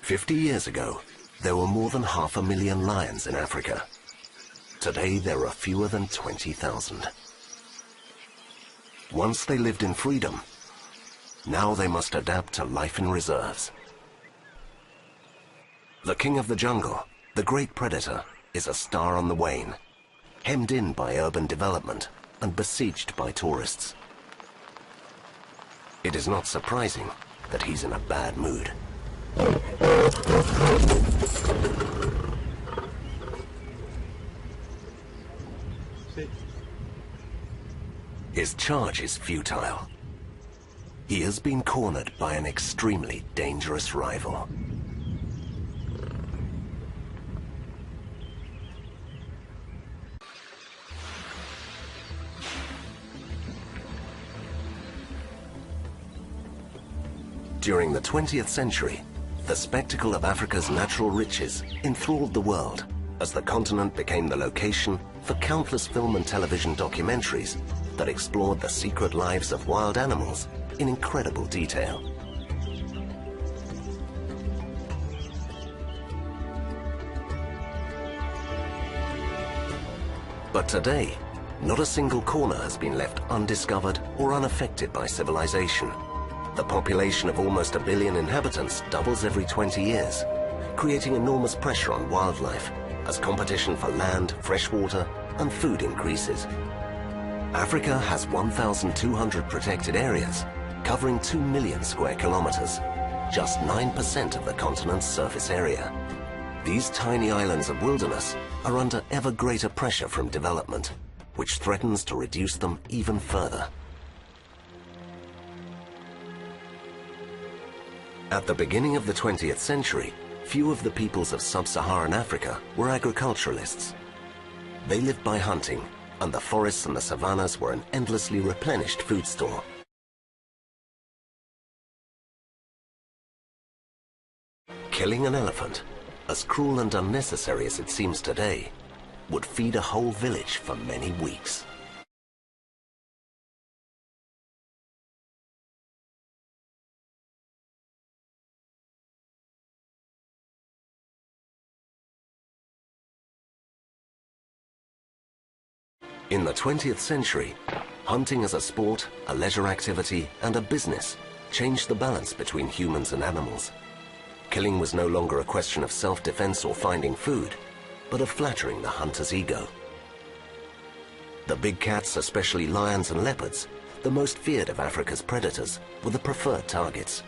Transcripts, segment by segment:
50 years ago, there were more than 500,000 lions in Africa. Today, there are fewer than 20,000. Once they lived in freedom, now they must adapt to life in reserves. The king of the jungle, the great predator, is a star on the wane, hemmed in by urban development and besieged by tourists. It is not surprising that he's in a bad mood. His charge is futile. He has been cornered by an extremely dangerous rival. During the 20th century, the spectacle of Africa's natural riches enthralled the world as the continent became the location for countless film and television documentaries that explored the secret lives of wild animals in incredible detail. But today, not a single corner has been left undiscovered or unaffected by civilization. The population of almost 1 billion inhabitants doubles every 20 years, creating enormous pressure on wildlife as competition for land, fresh water, and food increases. Africa has 1,200 protected areas, covering 2 million square kilometers, just 9% of the continent's surface area. These tiny islands of wilderness are under ever greater pressure from development, which threatens to reduce them even further. At the beginning of the 20th century, few of the peoples of sub-Saharan Africa were agriculturalists. They lived by hunting, and the forests and the savannas were an endlessly replenished food store. Killing an elephant, as cruel and unnecessary as it seems today, would feed a whole village for many weeks. In the 20th century, hunting as a sport, a leisure activity, and a business changed the balance between humans and animals. Killing was no longer a question of self-defense or finding food, but of flattering the hunter's ego. The big cats, especially lions and leopards, the most feared of Africa's predators, were the preferred targets.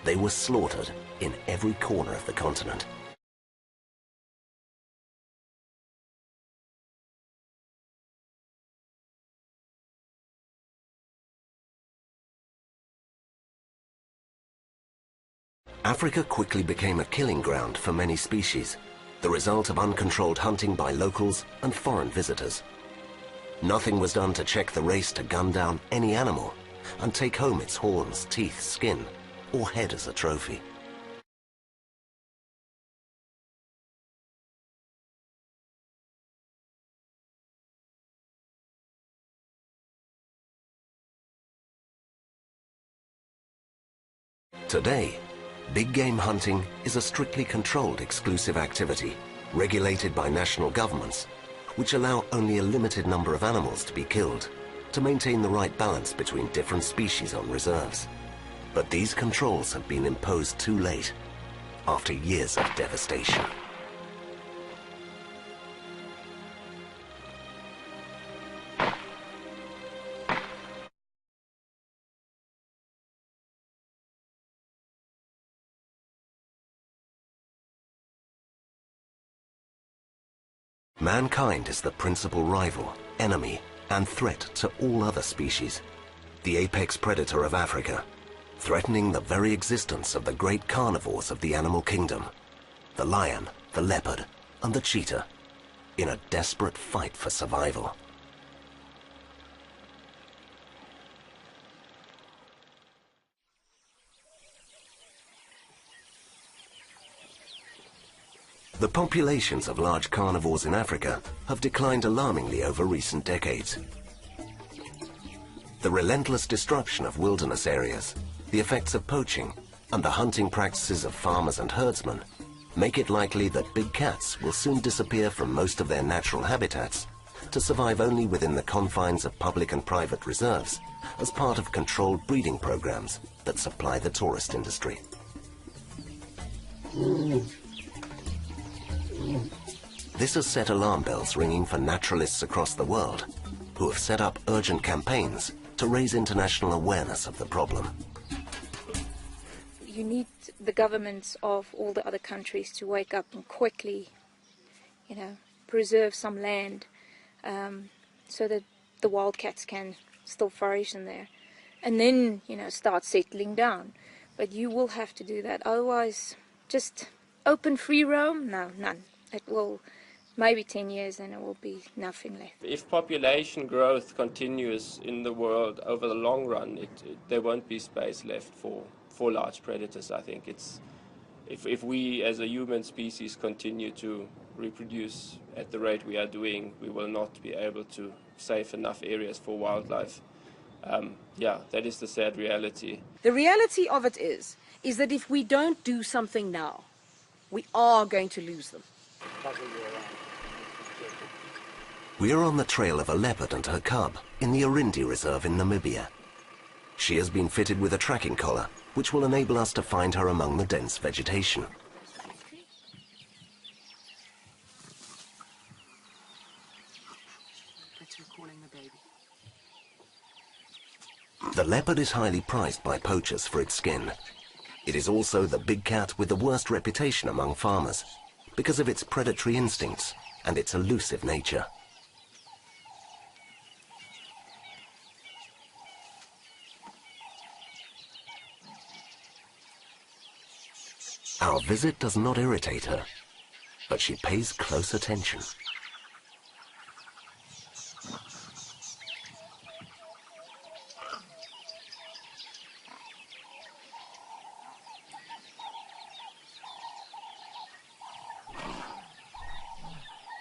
They were slaughtered in every corner of the continent. Africa quickly became a killing ground for many species, the result of uncontrolled hunting by locals and foreign visitors. Nothing was done to check the race to gun down any animal and take home its horns, teeth, skin, or head as a trophy. Today, big game hunting is a strictly controlled exclusive activity, regulated by national governments, which allow only a limited number of animals to be killed, to maintain the right balance between different species on reserves. But these controls have been imposed too late, after years of devastation. Mankind is the principal rival, enemy, and threat to all other species. The apex predator of Africa, threatening the very existence of the great carnivores of the animal kingdom, the lion, the leopard, and the cheetah, in a desperate fight for survival. The populations of large carnivores in Africa have declined alarmingly over recent decades. The relentless destruction of wilderness areas, the effects of poaching, and the hunting practices of farmers and herdsmen make it likely that big cats will soon disappear from most of their natural habitats to survive only within the confines of public and private reserves as part of controlled breeding programs that supply the tourist industry. This has set alarm bells ringing for naturalists across the world who have set up urgent campaigns to raise international awareness of the problem. You need the governments of all the other countries to wake up and quickly, preserve some land so that the wildcats can still flourish in there. And then, start settling down. But you will have to do that. Otherwise, just open free roam? No, none. It will, maybe 10 years and it will be nothing left. If population growth continues in the world over the long run, there won't be space left for large predators. I think if we as a human species continue to reproduce at the rate we are doing, we will not be able to save enough areas for wildlife. That is the sad reality. The reality of it is that if we don't do something now, we are going to lose them. We are on the trail of a leopard and her cub in the Orindi Reserve in Namibia. She has been fitted with a tracking collar, which will enable us to find her among the dense vegetation. The leopard is highly prized by poachers for its skin. It is also the big cat with the worst reputation among farmers because of its predatory instincts and its elusive nature. Our visit does not irritate her, but she pays close attention.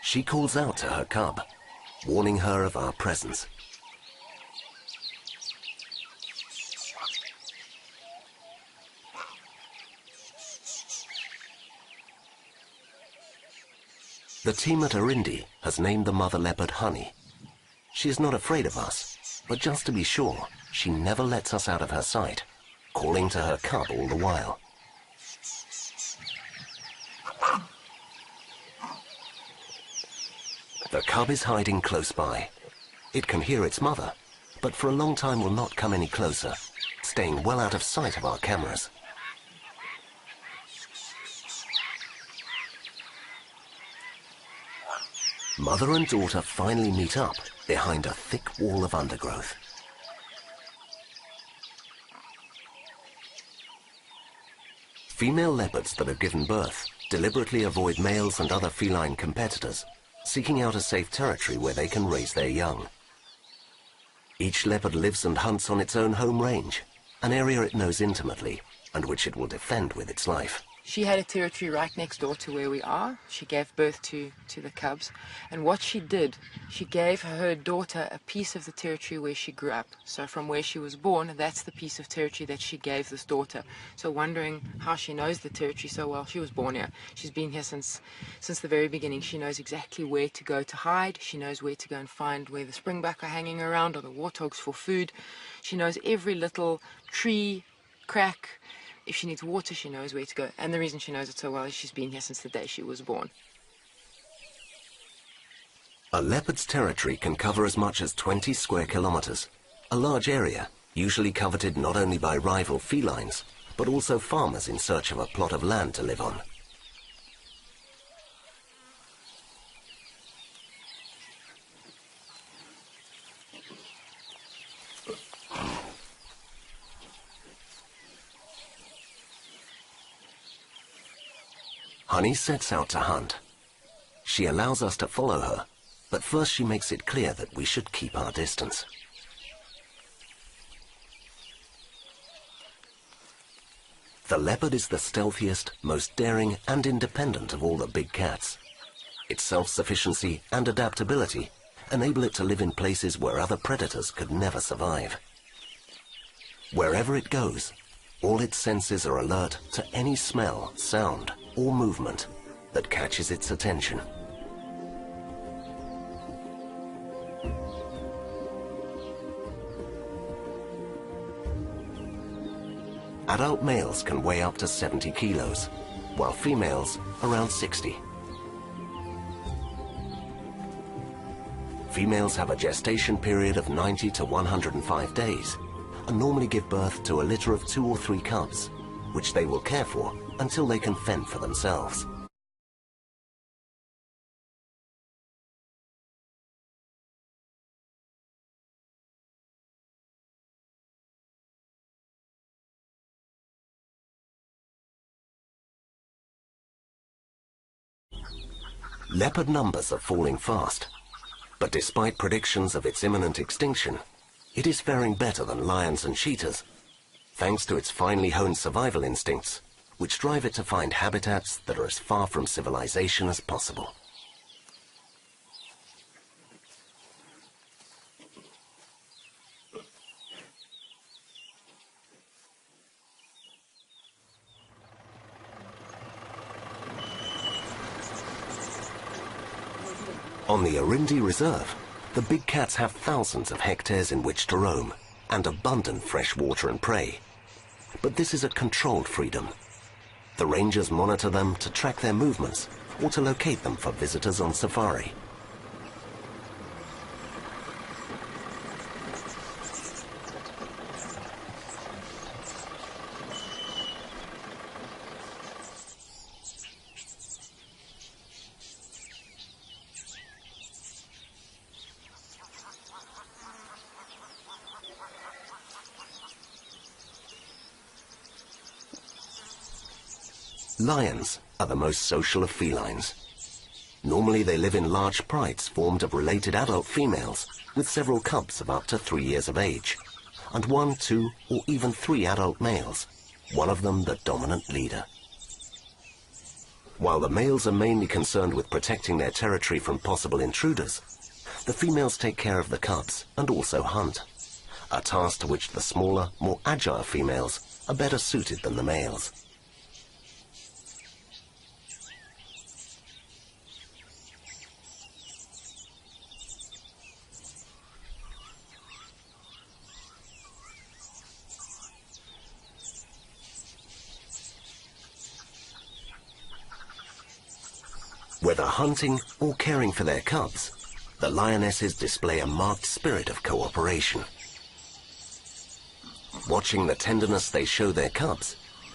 She calls out to her cub, warning her of our presence. The team at Orindi has named the mother leopard Honey. She is not afraid of us, but just to be sure, she never lets us out of her sight, calling to her cub all the while. The cub is hiding close by. It can hear its mother, but for a long time will not come any closer, staying well out of sight of our cameras. Mother and daughter finally meet up behind a thick wall of undergrowth. Female leopards that have given birth deliberately avoid males and other feline competitors, seeking out a safe territory where they can raise their young. Each leopard lives and hunts on its own home range, an area it knows intimately and which it will defend with its life. She had a territory right next door to where we are. She gave birth to the cubs. And what she did, she gave her daughter a piece of the territory where she grew up. So from where she was born, that's the piece of territory that she gave this daughter. So wondering how she knows the territory so well, she was born here. She's been here since the very beginning. She knows exactly where to go to hide. She knows where to go and find where the springbuck are hanging around or the warthogs for food. She knows every little tree, crack. If she needs water, she knows where to go. And the reason she knows it so well is she's been here since the day she was born. A leopard's territory can cover as much as 20 square kilometers, a large area usually coveted not only by rival felines, but also farmers in search of a plot of land to live on. Honey sets out to hunt. She allows us to follow her, but first she makes it clear that we should keep our distance. The leopard is the stealthiest, most daring and independent of all the big cats. Its self-sufficiency and adaptability enable it to live in places where other predators could never survive. Wherever it goes, all its senses are alert to any smell, sound or movement that catches its attention. Adult males can weigh up to 70 kilos, while females around 60. Females have a gestation period of 90 to 105 days and normally give birth to a litter of 2 or 3 cubs, which they will care for until they can fend for themselves. Leopard numbers are falling fast, but despite predictions of its imminent extinction, it is faring better than lions and cheetahs, thanks to its finely honed survival instincts, which drive it to find habitats that are as far from civilization as possible. On the Orindi Reserve, the big cats have thousands of hectares in which to roam and abundant fresh water and prey. But this is a controlled freedom. The rangers monitor them to track their movements or to locate them for visitors on safari. Lions are the most social of felines. Normally they live in large prides formed of related adult females with several cubs of up to 3 years of age, and 1, 2, or even 3 adult males, one of them the dominant leader. While the males are mainly concerned with protecting their territory from possible intruders, the females take care of the cubs and also hunt, a task to which the smaller, more agile females are better suited than the males. Whether hunting or caring for their cubs, the lionesses display a marked spirit of cooperation. Watching the tenderness they show their cubs,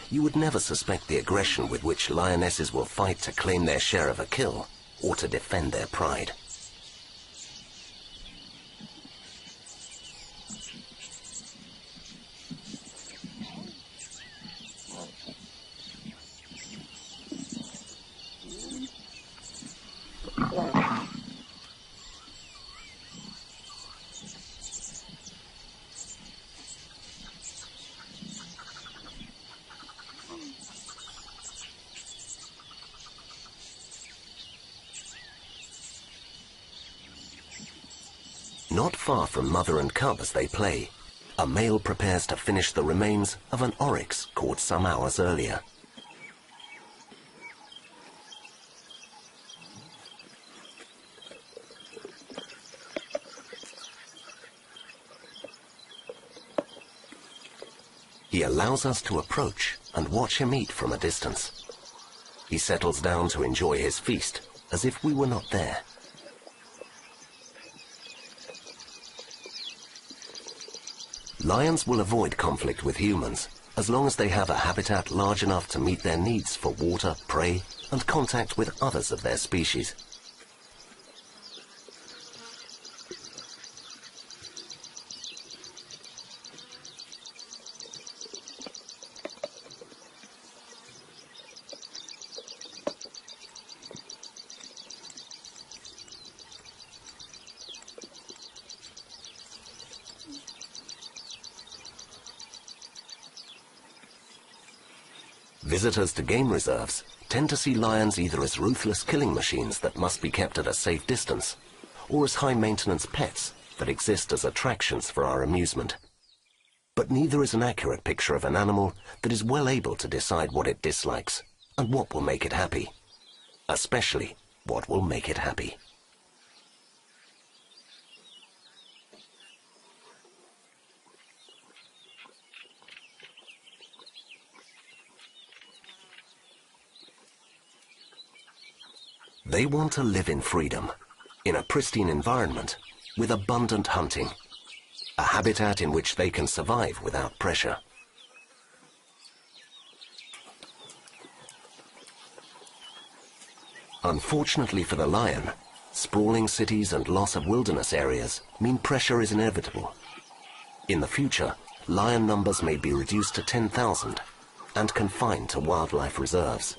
you would never suspect the aggression with which lionesses will fight to claim their share of a kill or to defend their pride. Not far from mother and cub as they play, a male prepares to finish the remains of an oryx caught some hours earlier. He allows us to approach and watch him eat from a distance. He settles down to enjoy his feast as if we were not there. Lions will avoid conflict with humans as long as they have a habitat large enough to meet their needs for water, prey, and contact with others of their species. Visitors to game reserves tend to see lions either as ruthless killing machines that must be kept at a safe distance, or as high-maintenance pets that exist as attractions for our amusement. But neither is an accurate picture of an animal that is well able to decide what it dislikes and what will make it happy, especially what will make it happy. They want to live in freedom, in a pristine environment, with abundant hunting, a habitat in which they can survive without pressure. Unfortunately for the lion, sprawling cities and loss of wilderness areas mean pressure is inevitable. In the future, lion numbers may be reduced to 10,000 and confined to wildlife reserves.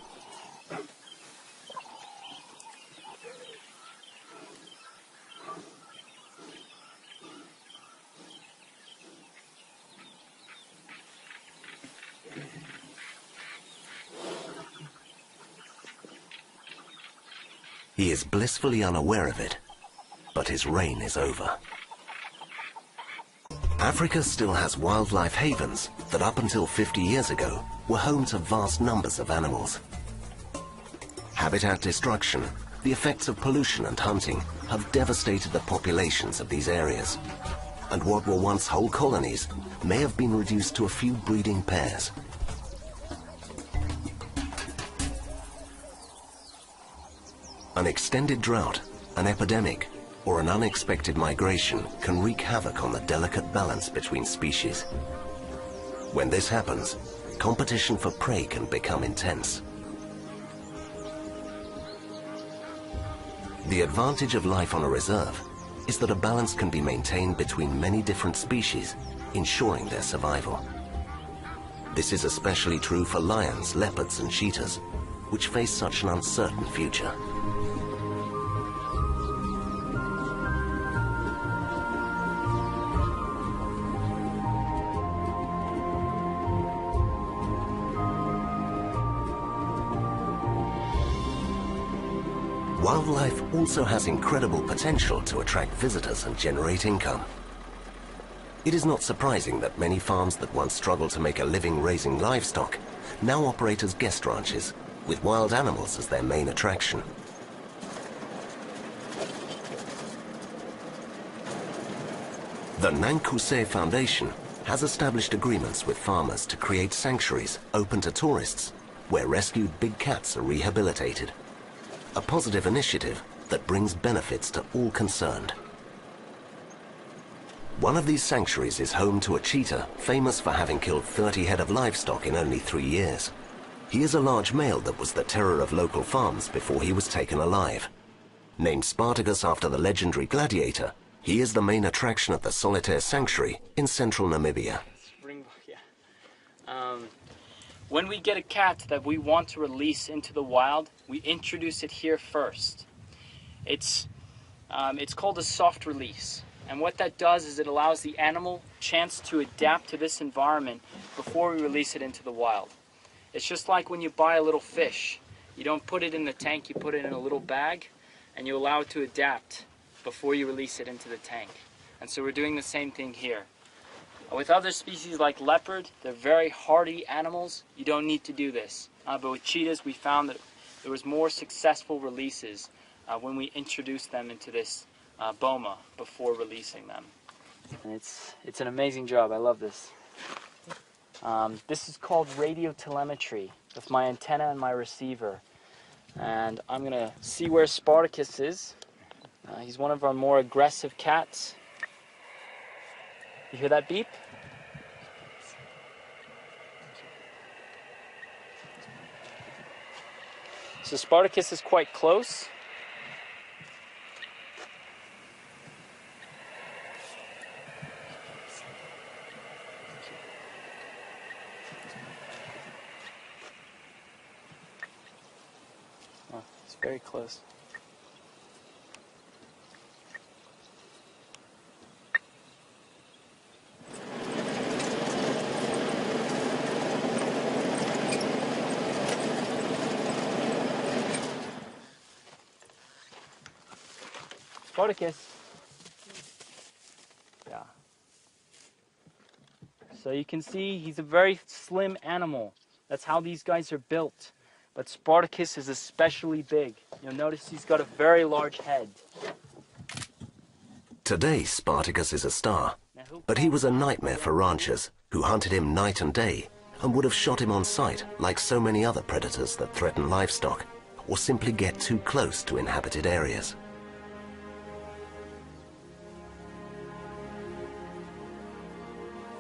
He is blissfully unaware of it, but his reign is over. Africa still has wildlife havens that up until 50 years ago were home to vast numbers of animals. Habitat destruction, the effects of pollution and hunting have devastated the populations of these areas, and what were once whole colonies may have been reduced to a few breeding pairs. An extended drought, an epidemic, or an unexpected migration can wreak havoc on the delicate balance between species. When this happens, competition for prey can become intense. The advantage of life on a reserve is that a balance can be maintained between many different species, ensuring their survival. This is especially true for lions, leopards, and cheetahs, which face such an uncertain future. Wildlife also has incredible potential to attract visitors and generate income. It is not surprising that many farms that once struggled to make a living raising livestock now operate as guest ranches, with wild animals as their main attraction. The Nankuse Foundation has established agreements with farmers to create sanctuaries open to tourists, where rescued big cats are rehabilitated. A positive initiative that brings benefits to all concerned. One of these sanctuaries is home to a cheetah famous for having killed 30 head of livestock in only 3 years. He is a large male that was the terror of local farms before he was taken alive. Named Spartacus after the legendary gladiator, he is the main attraction of the Solitaire Sanctuary in central Namibia. When we get a cat that we want to release into the wild, we introduce it here first. It's called a soft release. And what that does is it allows the animal a chance to adapt to this environment before we release it into the wild. It's just like when you buy a little fish. You don't put it in the tank, you put it in a little bag, and you allow it to adapt before you release it into the tank. And so we're doing the same thing here. With other species like leopard, they're very hardy animals. You don't need to do this. But with cheetahs, we found that there was more successful releases when we introduced them into this boma before releasing them. And it's an amazing job. I love this. This is called radio telemetry with my antenna and my receiver. And I'm going to see where Spartacus is. He's one of our more aggressive cats. You hear that beep? So Spartacus is quite close. Oh, it's very close. Spartacus. Yeah. So you can see he's a very slim animal. That's how these guys are built. But Spartacus is especially big. You'll notice he's got a very large head. Today, Spartacus is a star, but he was a nightmare for ranchers who hunted him night and day and would have shot him on sight like so many other predators that threaten livestock or simply get too close to inhabited areas.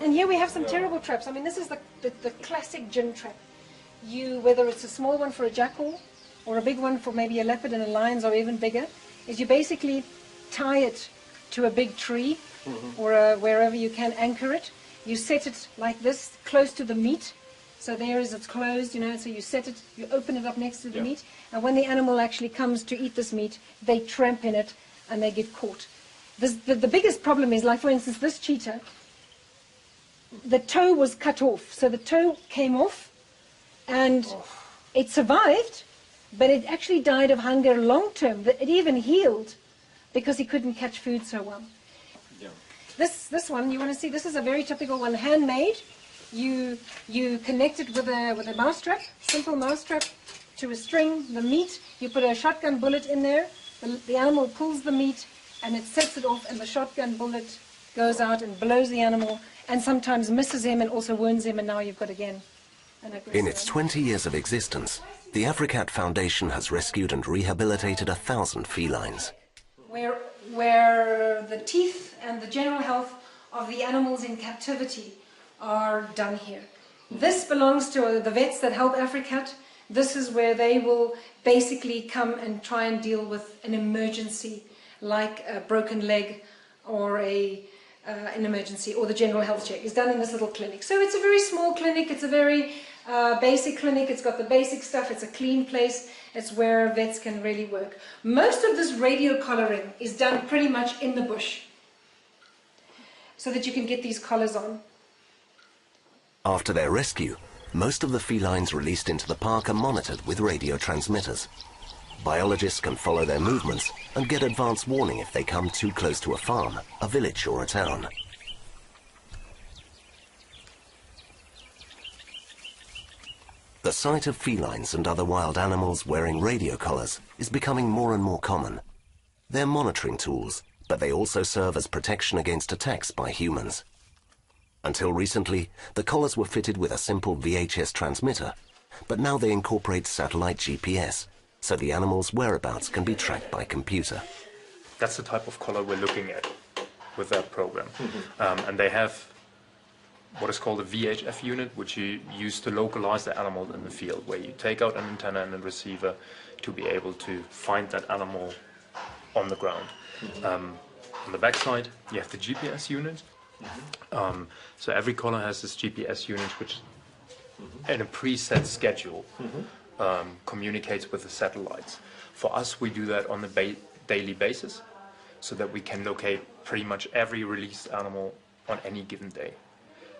And here we have some terrible traps. I mean, this is the classic gin trap. Whether it's a small one for a jackal or a big one for maybe a leopard and a lion's or even bigger, is you basically tie it to a big tree or wherever you can anchor it. You set it like this, close to the meat. So it's closed, so you set it, you open it up next to the meat, and when the animal actually comes to eat this meat, they tramp in it and they get caught. The biggest problem is, like for instance, this cheetah, the toe was cut off. So the toe came off and it survived, but it actually died of hunger long term. It even healed because he couldn't catch food so well. Yeah. This one, you want to see, this is a very typical one, handmade. You connect it with a mousetrap, simple mousetrap, to a string, the meat. You put a shotgun bullet in there. The animal pulls the meat and it sets it off, and the shotgun bullet goes out and blows the animal and sometimes misses him and also wounds him, and now you've got again an aggressor. In its 20 years of existence, the Africat Foundation has rescued and rehabilitated 1,000 felines. Where the teeth and the general health of the animals in captivity are done here. This belongs to the vets that help Africat. This is where they will basically come and try and deal with an emergency like a broken leg or an emergency, or the general health check is done in this little clinic. So it's a very small clinic, it's a very basic clinic, it's got the basic stuff, it's a clean place, it's where vets can really work. Most of this radio collaring is done pretty much in the bush so that you can get these collars on. After their rescue, most of the felines released into the park are monitored with radio transmitters. Biologists can follow their movements and get advance warning if they come too close to a farm, a village or a town. The sight of felines and other wild animals wearing radio collars is becoming more and more common. They're monitoring tools, but they also serve as protection against attacks by humans. Until recently, the collars were fitted with a simple VHS transmitter, but now they incorporate satellite GPS, so the animal's whereabouts can be tracked by computer. That's the type of collar we're looking at with that program. And they have what is called a VHF unit, which you use to localize the animal in the field, where you take out an antenna and a receiver to be able to find that animal on the ground. On the backside, you have the GPS unit. So every collar has this GPS unit, which in a preset schedule communicates with the satellites. For us, we do that on a daily basis, so that we can locate pretty much every released animal on any given day.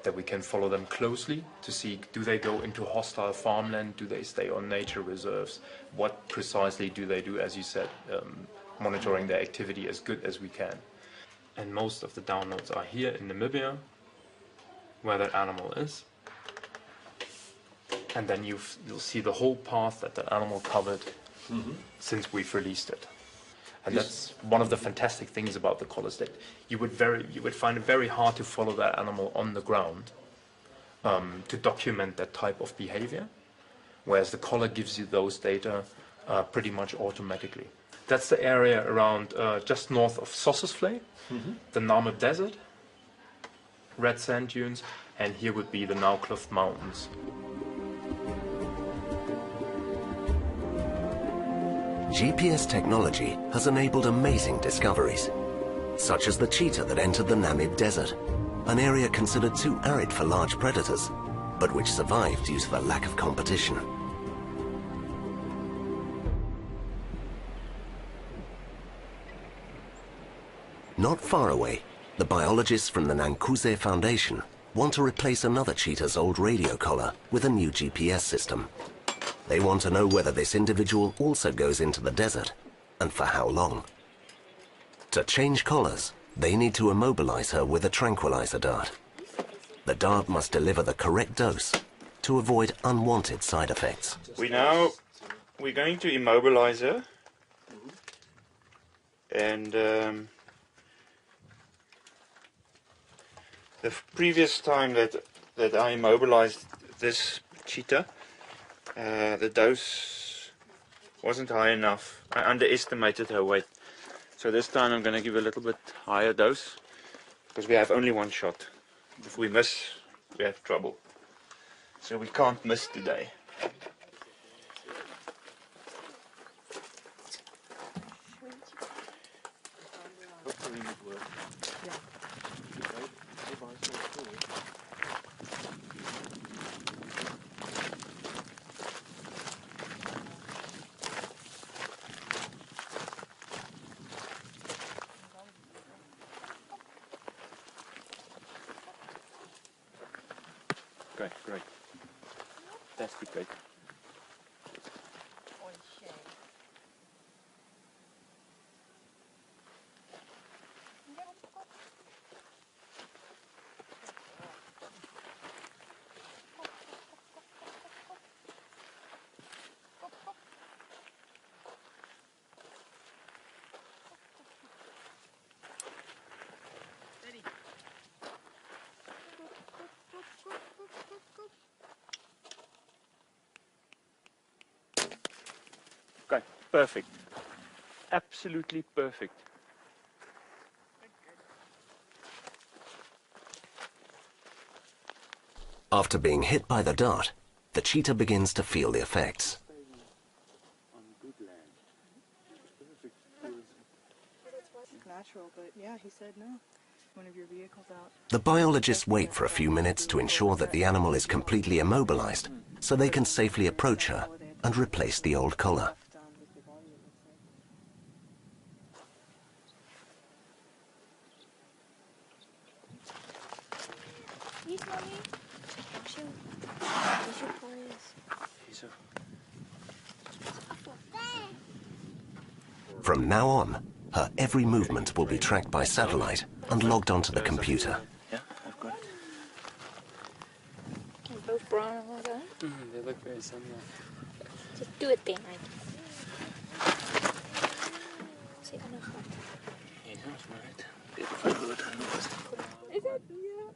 That we can follow them closely to see, do they go into hostile farmland, do they stay on nature reserves, what precisely do they do, as you said, monitoring their activity as good as we can. And most of the downloads are here in Namibia, where that animal is. And then you'll see the whole path that that animal covered since we've released it. And that's one of the fantastic things about the collars, that you would find it very hard to follow that animal on the ground to document that type of behavior, whereas the collar gives you those data pretty much automatically. That's the area around just north of Sossusvlei, the Namib Desert, red sand dunes, and here would be the Naukluft Mountains. GPS technology has enabled amazing discoveries, such as the cheetah that entered the Namib Desert, an area considered too arid for large predators, but which survived due to the lack of competition. Not far away, the biologists from the Nankuze Foundation want to replace another cheetah's old radio collar with a new GPS system. They want to know whether this individual also goes into the desert, and for how long. To change collars, they need to immobilize her with a tranquilizer dart. The dart must deliver the correct dose to avoid unwanted side effects. We're going to immobilize her, and the previous time that I immobilized this cheetah, the dose wasn't high enough. I underestimated her weight. So this time I'm going to give a little bit higher dose, because we have only one shot. If we miss, we have trouble. So we can't miss today. Great. That's great. Okay, perfect. Absolutely perfect. After being hit by the dart, the cheetah begins to feel the effects. Natural, but yeah, he said no. One of your vehicles out. The biologists wait for a few minutes to ensure that the animal is completely immobilized, so they can safely approach her and replace the old collar. From now on, her every movement will be tracked by satellite and logged onto the computer. Yeah, I've got it. Both brown and well done. They look very similar. Just do it then, Mike. See, I know how. Yeah, that's right. Is it? Yeah.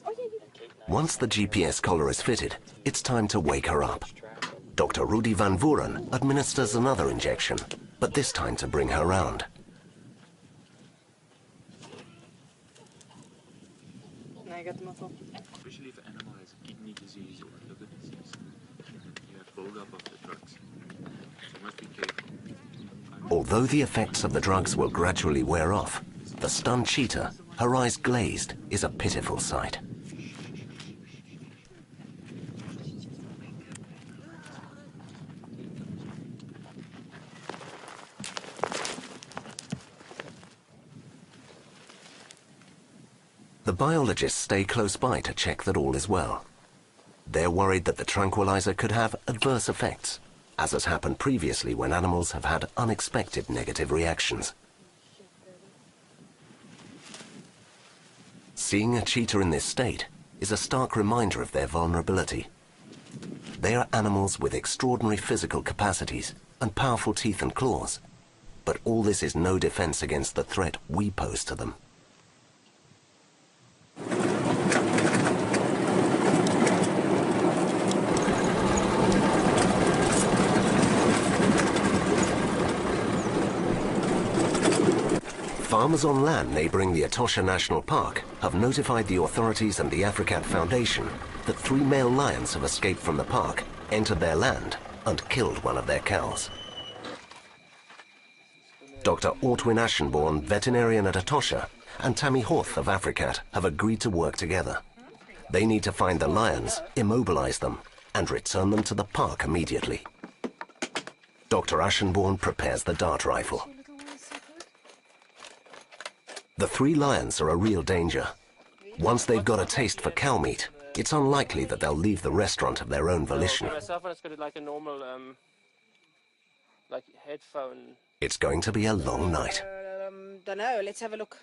Oh, yeah. Once the GPS collar is fitted, it's time to wake her up. Dr. Rudy van Vuren administers another injection, but this time to bring her round. Now you got the muscle. Especially if an animal has kidney disease or liver disease, you have buildup of the drugs. So you must be careful. Although the effects of the drugs will gradually wear off, the stunned cheetah, her eyes glazed, is a pitiful sight. The biologists stay close by to check that all is well. They're worried that the tranquilizer could have adverse effects, as has happened previously when animals have had unexpected negative reactions. Seeing a cheetah in this state is a stark reminder of their vulnerability. They are animals with extraordinary physical capacities and powerful teeth and claws, but all this is no defense against the threat we pose to them. Farmers on land neighboring the Etosha National Park have notified the authorities and the Africat Foundation that 3 male lions have escaped from the park, entered their land, and killed one of their cows. Dr. Ortwin Ashenborn, veterinarian at Etosha, and Tammy Horth of Africat have agreed to work together. They need to find the lions, immobilize them, and return them to the park immediately. Dr. Ashenborn prepares the dart rifle. The 3 lions are a real danger. Once they've got a taste for cow meat, it's unlikely that they'll leave the restaurant of their own volition. Myself, it's got like a normal, like headphone. It's going to be a long night. Don't know. Let's have a look.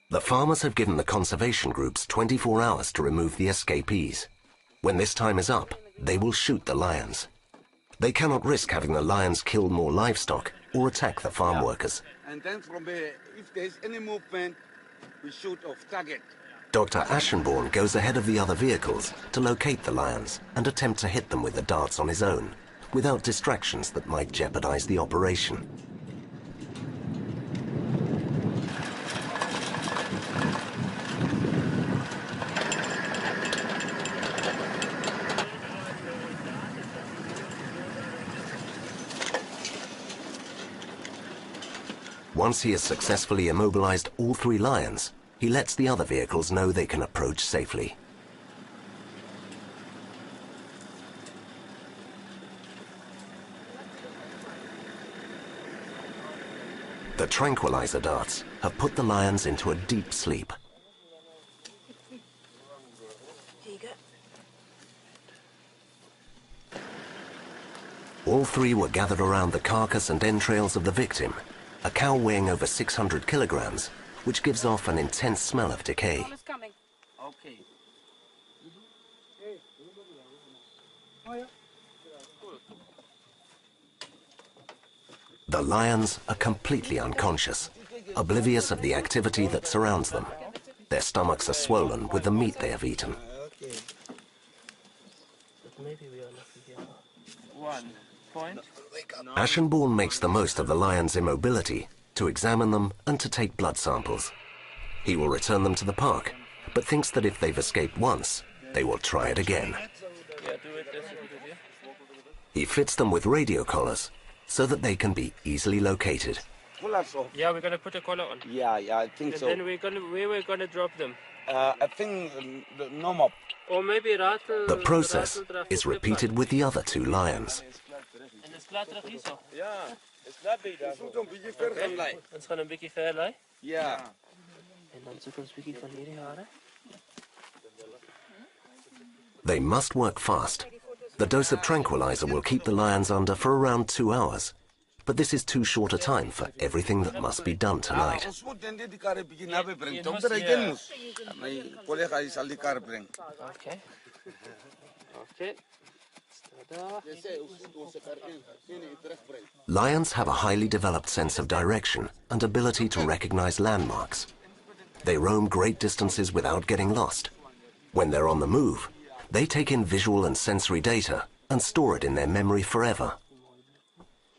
The farmers have given the conservation groups 24 hours to remove the escapees. When this time is up, they will shoot the lions. They cannot risk having the lions kill more livestock or attack the farm workers. And then from there, if there's any movement, we shoot off target. Dr. Ashenborn goes ahead of the other vehicles to locate the lions and attempt to hit them with the darts on his own, without distractions that might jeopardize the operation. Once he has successfully immobilized all 3 lions, he lets the other vehicles know they can approach safely. The tranquilizer darts have put the lions into a deep sleep. Here you go. All 3 were gathered around the carcass and entrails of the victim, a cow weighing over 600 kilograms, which gives off an intense smell of decay. Okay. The lions are completely unconscious, oblivious of the activity that surrounds them. Their stomachs are swollen with the meat they have eaten. Ashenborn makes the most of the lions' immobility to examine them and to take blood samples. He will return them to the park, but thinks that if they've escaped once, they will try it again. He fits them with radio collars so that they can be easily located. Yeah, we're going to put a collar on. Yeah, I think And so. then where we're going to drop them. I think no more. Or maybe rattle. The process is repeated with the other 2 lions. En is klaar terug hierso. Ja, is not big. Dat moet een beetje ver gaan lei. Ons gaan een bietjie ver lei. Ja. En dan soek ons bietjie van hierdie hare. They must work fast. The dose of tranquilizer will keep the lions under for around 2 hours. But this is too short a time for everything that must be done tonight. Ons moet dan die kar 'n bietjie naby bring. Dokter, ek ken mos. My collega sal die kar bring. Okay. Okay. Lions have a highly developed sense of direction and ability to recognize landmarks. They roam great distances without getting lost. When they're on the move, they take in visual and sensory data and store it in their memory forever.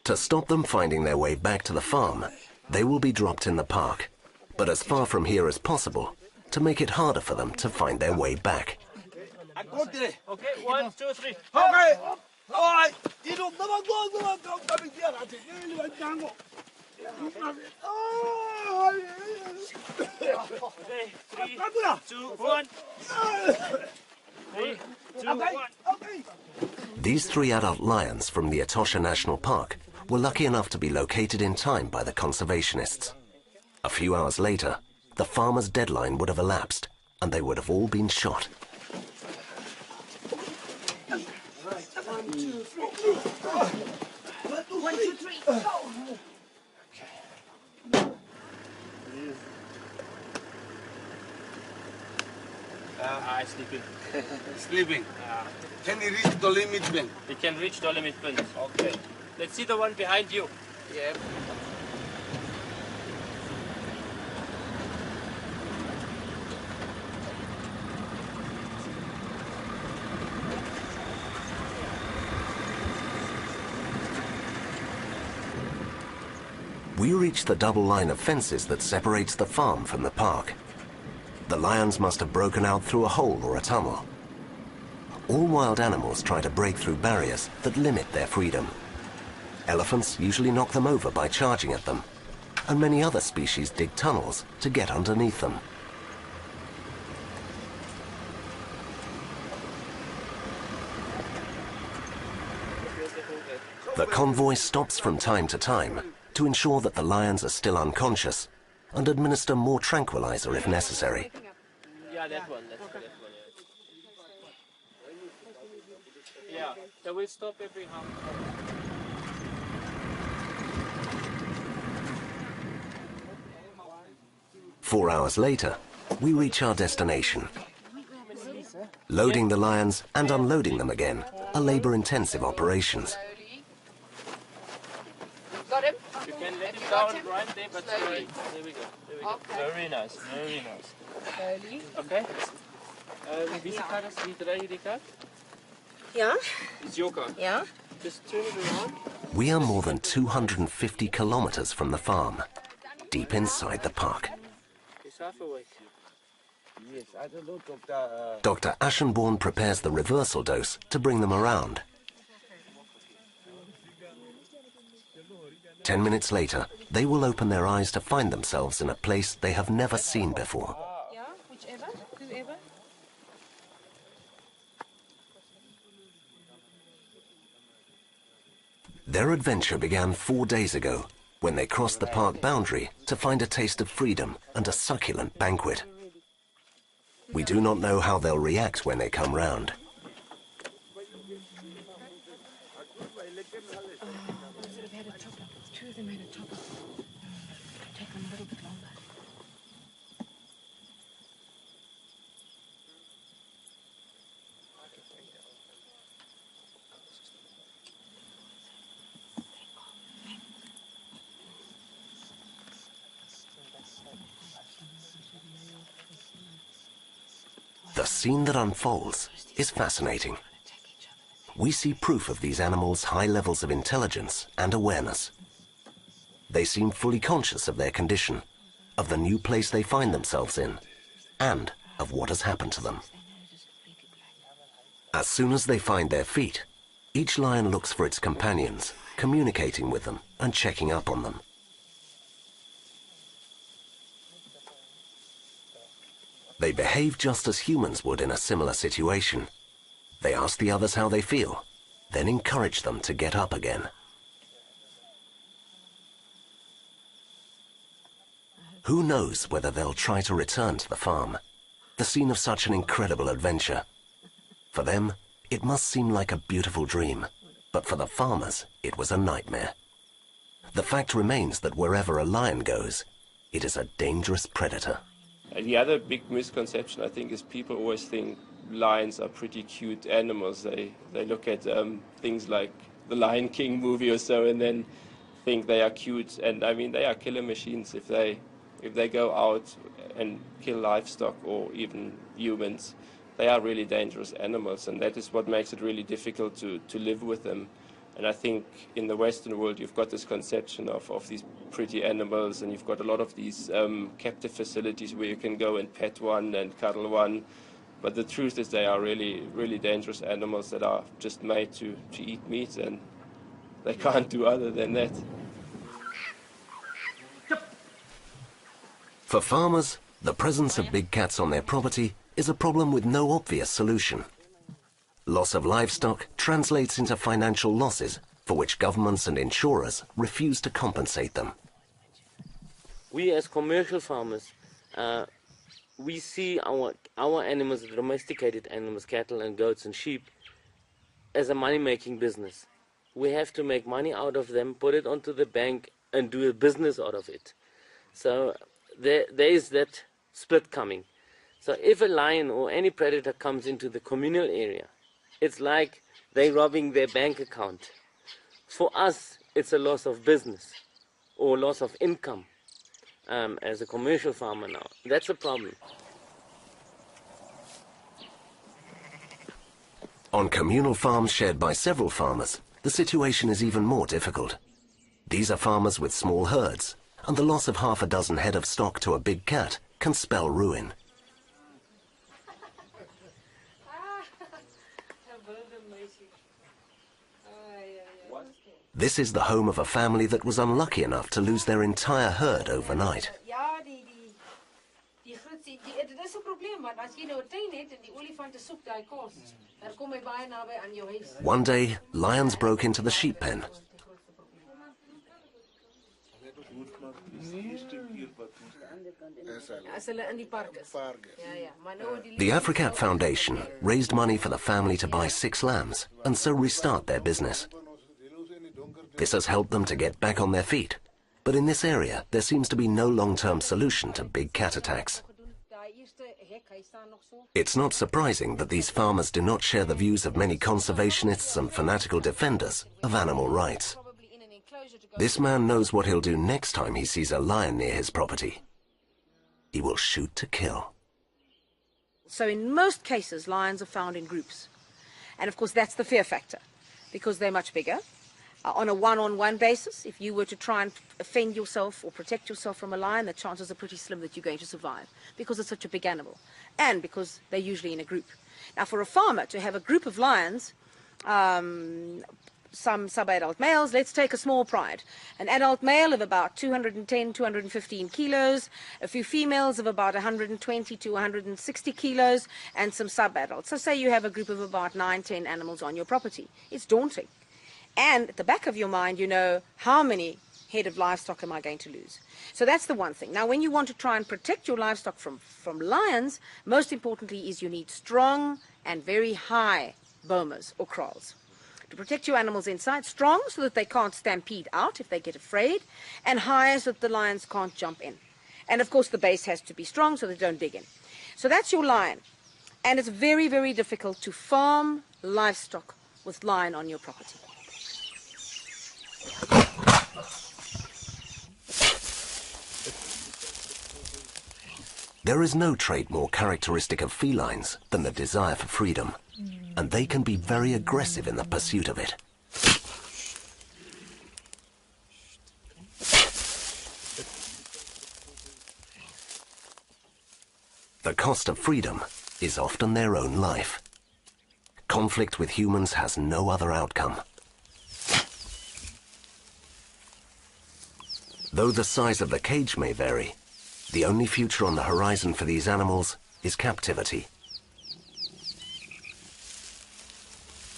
To stop them finding their way back to the farm, they will be dropped in the park, but as far from here as possible, to make it harder for them to find their way back. Okay, 1, 2, 3. Okay. Alright. Okay, 3, 2, 1. 3, 2, 1. These 3 adult lions from the Etosha National Park were lucky enough to be located in time by the conservationists. A few hours later, the farmer's deadline would have elapsed, and they would have all been shot. 1, 2, 3, go! 1, 2, 3, go! Sleeping. Sleeping. Can he reach the limit bin? We can reach the limit pins. Okay. Let's see the one behind you. Yeah. We reach the double line of fences that separates the farm from the park. The lions must have broken out through a hole or a tunnel. All wild animals try to break through barriers that limit their freedom. Elephants usually knock them over by charging at them, and many other species dig tunnels to get underneath them. The convoy stops from time to time to ensure that the lions are still unconscious and administer more tranquilizer if necessary. Yeah, that one. That's that one. Yeah. They will stop every half. 4 hours later, we reach our destination. Loading the lions and unloading them again are labor-intensive operations. Got him? You can let him down right there, but slowly. There we go. There we go. Very nice. Very nice. Slowly. Okay. Wie is wie draai je die kaart? Ja. It's your card. Ja. Just turn it around. We are more than 250 kilometers from the farm, deep inside the park. Yes, I don't know, Doctor. Dr. Ashenborn prepares the reversal dose to bring them around. 10 minutes later, they will open their eyes to find themselves in a place they have never seen before. Yeah, whichever, whoever. Their adventure began 4 days ago, when they crossed the park boundary to find a taste of freedom and a succulent banquet. We do not know how they'll react when they come round. Two of them had a chopper. Take them a little bit longer. The scene that unfolds is fascinating. We see proof of these animals' high levels of intelligence and awareness. They seem fully conscious of their condition, of the new place they find themselves in, and of what has happened to them. As soon as they find their feet, each lion looks for its companions, communicating with them and checking up on them. They behave just as humans would in a similar situation. They ask the others how they feel, then encourage them to get up again. Who knows whether they'll try to return to the farm, the scene of such an incredible adventure. For them, it must seem like a beautiful dream, but for the farmers, it was a nightmare. The fact remains that wherever a lion goes, it is a dangerous predator. And the other big misconception, I think, is people always think lions are pretty cute animals. They look at things like the Lion King movie or so and then think they are cute. And I mean, they are killer machines. If they go out and kill livestock or even humans, they are really dangerous animals. And that is what makes it really difficult to live with them. And I think in the Western world, you've got this conception of these pretty animals, and you've got a lot of these captive facilities where you can go and pet one and cuddle one. But the truth is they are really, really dangerous animals that are just made to eat meat, and they can't do other than that. For farmers, the presence of big cats on their property is a problem with no obvious solution. Loss of livestock translates into financial losses for which governments and insurers refuse to compensate them. We as commercial farmers, we see our animals, domesticated animals, cattle and goats and sheep, as a money-making business. We have to make money out of them, put it onto the bank and do a business out of it. So there is that split coming. So if a lion or any predator comes into the communal area, it's like they're robbing their bank account. For us, it's a loss of business or loss of income as a commercial farmer now. That's a problem. On communal farms shared by several farmers, the situation is even more difficult. These are farmers with small herds, and the loss of half a dozen head of stock to a big cat can spell ruin. This is the home of a family that was unlucky enough to lose their entire herd overnight. One day, lions broke into the sheep pen. The Africat Foundation raised money for the family to buy 6 lambs and so restart their business. This has helped them to get back on their feet But in this area, there seems to be no long-term solution to big cat attacks. It's not surprising that these farmers do not share the views of many conservationists and fanatical defenders of animal rights. This man knows what he'll do next time he sees a lion near his property. He will shoot to kill. So in most cases, lions are found in groups. And of course, that's the fear factor, because they're much bigger. On a one-on-one basis, if you were to try and defend yourself or protect yourself from a lion, the chances are pretty slim that you're going to survive, because it's such a big animal, and because they're usually in a group. Now, for a farmer to have a group of lions, some sub-adult males, let's take a small pride. An adult male of about 210, 215 kilos, a few females of about 120 to 160 kilos, and some sub-adults. So say you have a group of about 9, 10 animals on your property. It's daunting. And at the back of your mind, you know, how many head of livestock am I going to lose? So that's the one thing. Now, when you want to try and protect your livestock from lions, most importantly is you need strong and very high bomas or kraals. To protect your animals inside, strong so that they can't stampede out if they get afraid, and high so that the lions can't jump in. And of course the base has to be strong so they don't dig in. So that's your lion. And it's very, very difficult to farm livestock with lion on your property. There is no trait more characteristic of felines than the desire for freedom, and they can be very aggressive in the pursuit of it. The cost of freedom is often their own life. Conflict with humans has no other outcome. Though the size of the cage may vary, the only future on the horizon for these animals is captivity.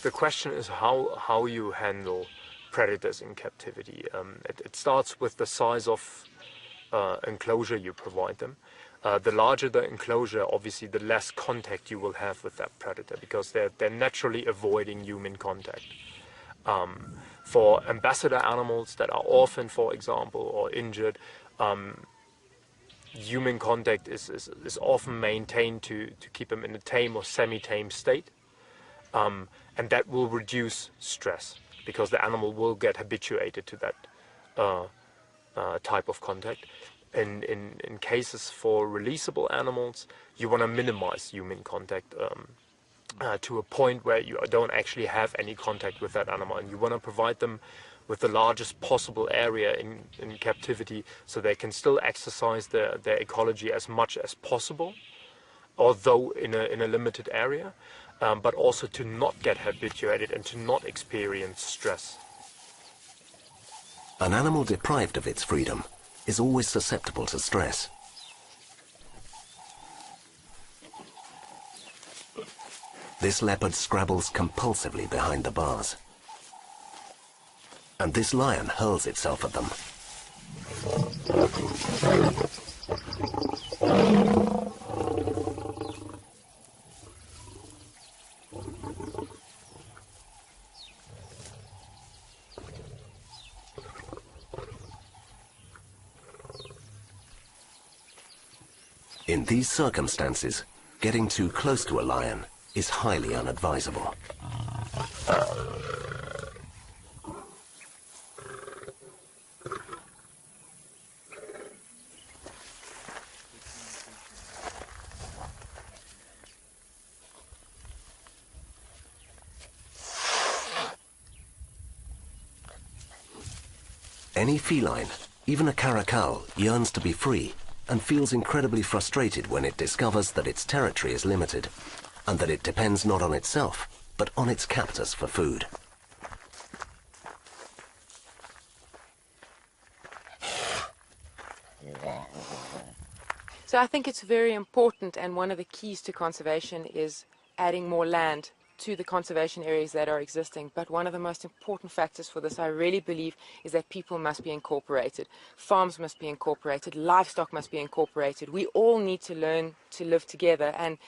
The question is how you handle predators in captivity. It starts with the size of enclosure you provide them. The larger the enclosure, obviously, the less contact you will have with that predator, because they're naturally avoiding human contact. For ambassador animals that are orphaned, for example, or injured, human contact is often maintained to keep them in a tame or semi-tame state. And that will reduce stress, because the animal will get habituated to that type of contact. In cases for releasable animals, you want to minimize human contact to a point where you don't actually have any contact with that animal, and you want to provide them with the largest possible area in captivity, so they can still exercise their ecology as much as possible, although in a limited area, but also to not get habituated and to not experience stress. An animal deprived of its freedom is always susceptible to stress. This leopard scrabbles compulsively behind the bars. And this lion hurls itself at them. In these circumstances, getting too close to a lion is highly unadvisable. Any feline, even a caracal, yearns to be free and feels incredibly frustrated when it discovers that its territory is limited and that it depends not on itself, but on its captors for food. So I think it's very important, and one of the keys to conservation is adding more land to the conservation areas that are existing. But one of the most important factors for this, I really believe, is that people must be incorporated. Farms must be incorporated. Livestock must be incorporated. We all need to learn to live together. And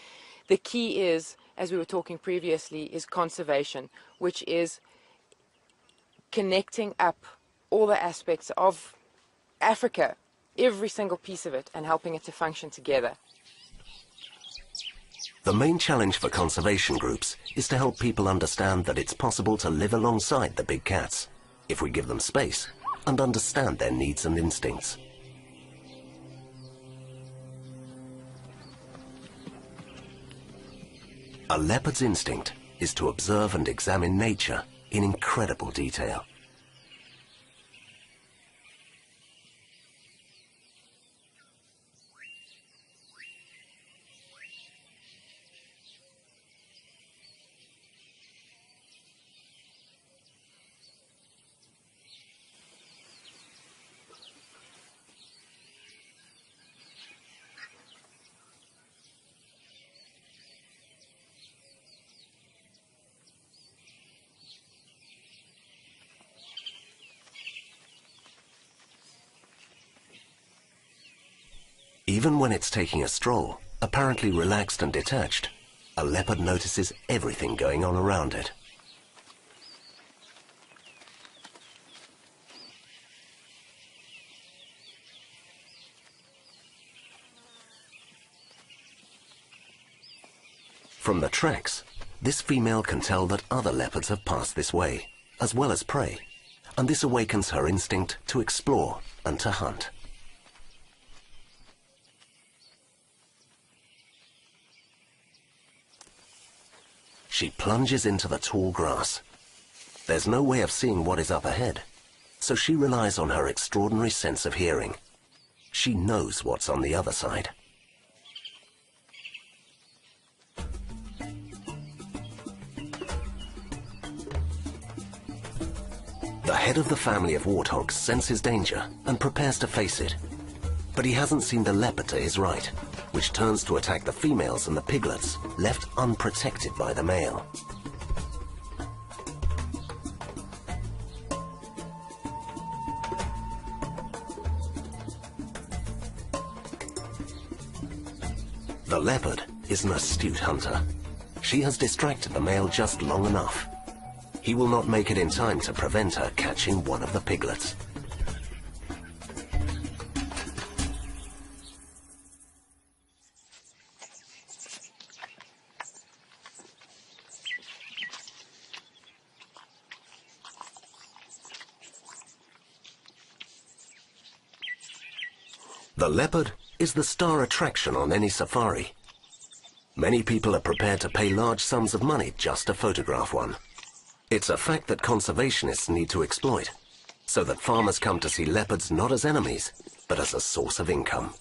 the key is, as we were talking previously, is conservation, which is connecting up all the aspects of Africa, every single piece of it, and helping it to function together. The main challenge for conservation groups is to help people understand that it's possible to live alongside the big cats if we give them space and understand their needs and instincts. A leopard's instinct is to observe and examine nature in incredible detail. Even when it's taking a stroll, apparently relaxed and detached, a leopard notices everything going on around it. From the tracks, this female can tell that other leopards have passed this way, as well as prey, and this awakens her instinct to explore and to hunt. She plunges into the tall grass. There's no way of seeing what is up ahead, so she relies on her extraordinary sense of hearing. She knows what's on the other side. The head of the family of warthogs senses danger and prepares to face it. But he hasn't seen the leopard to his right, which turns to attack the females and the piglets, left unprotected by the male. The leopard is an astute hunter. She has distracted the male just long enough. He will not make it in time to prevent her catching one of the piglets. The leopard is the star attraction on any safari. Many people are prepared to pay large sums of money just to photograph one. It's a fact that conservationists need to exploit, so that farmers come to see leopards not as enemies, but as a source of income.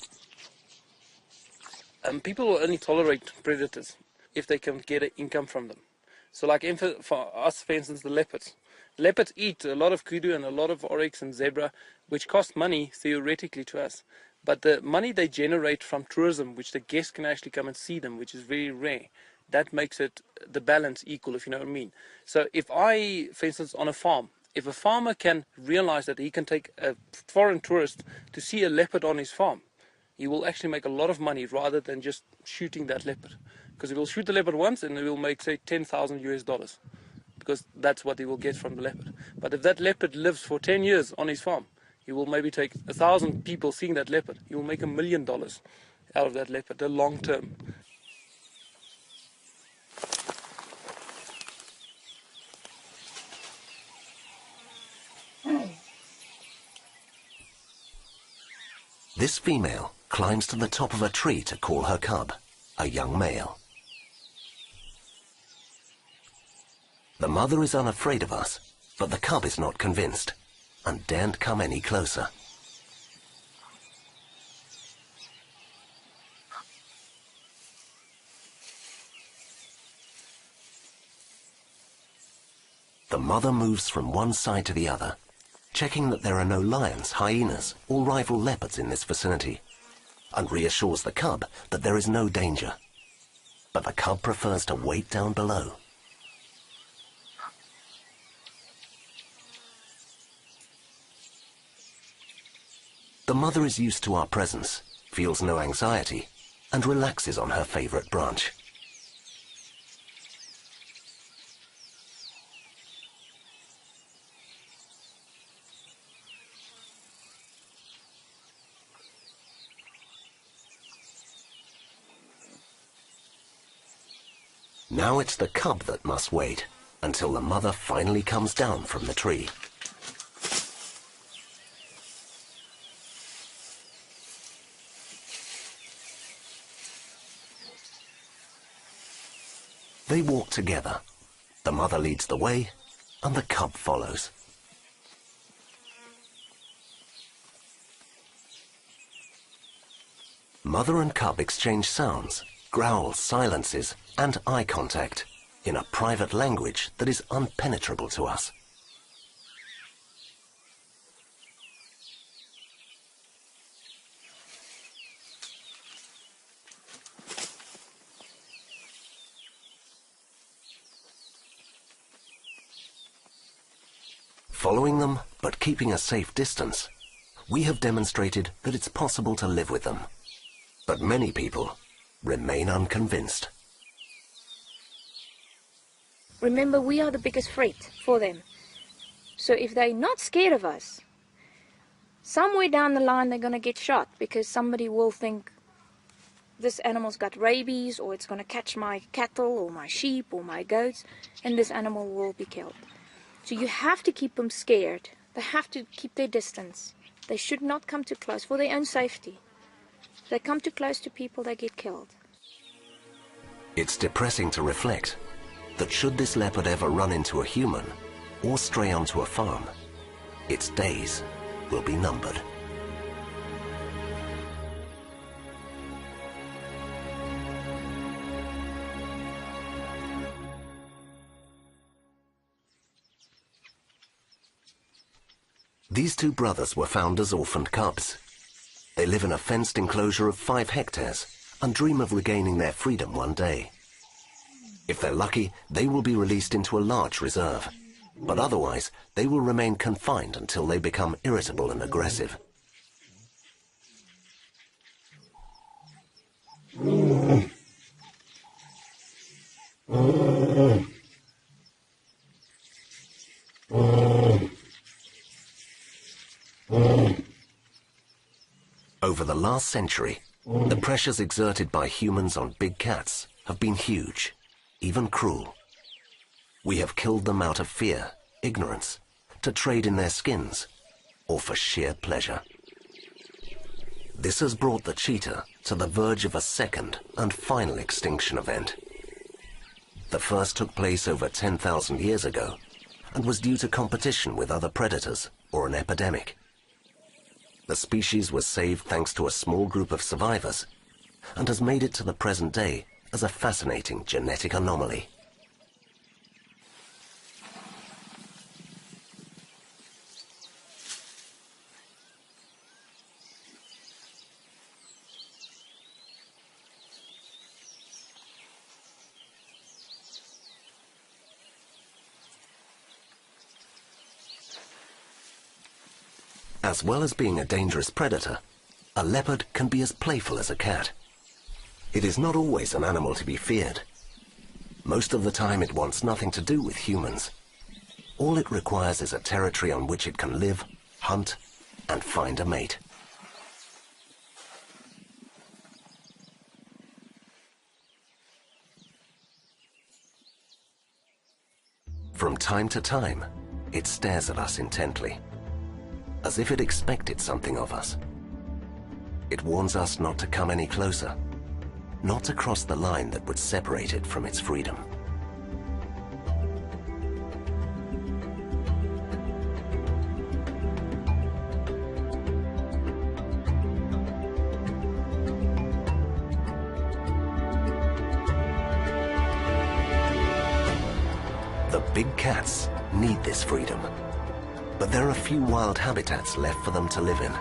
People will only tolerate predators if they can get an income from them. So like for us, for instance, the leopards. Leopards eat a lot of kudu and a lot of oryx and zebra, which cost money theoretically to us. But the money they generate from tourism, which the guests can actually come and see them, which is very rare, that makes it the balance equal, if you know what I mean. So if I, for instance, on a farm, if a farmer can realize that he can take a foreign tourist to see a leopard on his farm, he will actually make a lot of money rather than just shooting that leopard. Because he will shoot the leopard once and he will make, say, $10,000 because that's what he will get from the leopard. But if that leopard lives for 10 years on his farm, he will maybe take 1,000 people seeing that leopard. He will make $1 million out of that leopard, the long term. This female climbs to the top of a tree to call her cub, a young male. The mother is unafraid of us, but the cub is not convinced and daren't come any closer. The mother moves from one side to the other, checking that there are no lions, hyenas, or rival leopards in this vicinity, and reassures the cub that there is no danger. But the cub prefers to wait down below. The mother is used to our presence, feels no anxiety, and relaxes on her favorite branch. Now it's the cub that must wait until the mother finally comes down from the tree. They walk together. The mother leads the way, and the cub follows. Mother and cub exchange sounds, growls, silences, and eye contact in a private language that is unpenetrable to us. Following them, but keeping a safe distance, we have demonstrated that it's possible to live with them. But many people remain unconvinced. Remember, we are the biggest threat for them. So if they're not scared of us, somewhere down the line they're going to get shot because somebody will think this animal's got rabies, or it's going to catch my cattle or my sheep or my goats, and this animal will be killed. So you have to keep them scared. They have to keep their distance. They should not come too close for their own safety. If they come too close to people, they get killed. It's depressing to reflect that should this leopard ever run into a human or stray onto a farm, its days will be numbered. These two brothers were found as orphaned cubs. They live in a fenced enclosure of 5 hectares and dream of regaining their freedom one day. If they're lucky, they will be released into a large reserve, but otherwise they will remain confined until they become irritable and aggressive. Over the last century, the pressures exerted by humans on big cats have been huge, even cruel. We have killed them out of fear, ignorance, to trade in their skins, or for sheer pleasure. This has brought the cheetah to the verge of a second and final extinction event. The first took place over 10,000 years ago and was due to competition with other predators or an epidemic. The species was saved thanks to a small group of survivors and has made it to the present day as a fascinating genetic anomaly. As well as being a dangerous predator, a leopard can be as playful as a cat. It is not always an animal to be feared. Most of the time it wants nothing to do with humans. All it requires is a territory on which it can live, hunt, and find a mate. From time to time, it stares at us intently, as if it expected something of us. It warns us not to come any closer, not to cross the line that would separate it from its freedom. The big cats need this freedom, but there are few wild habitats left for them to live in.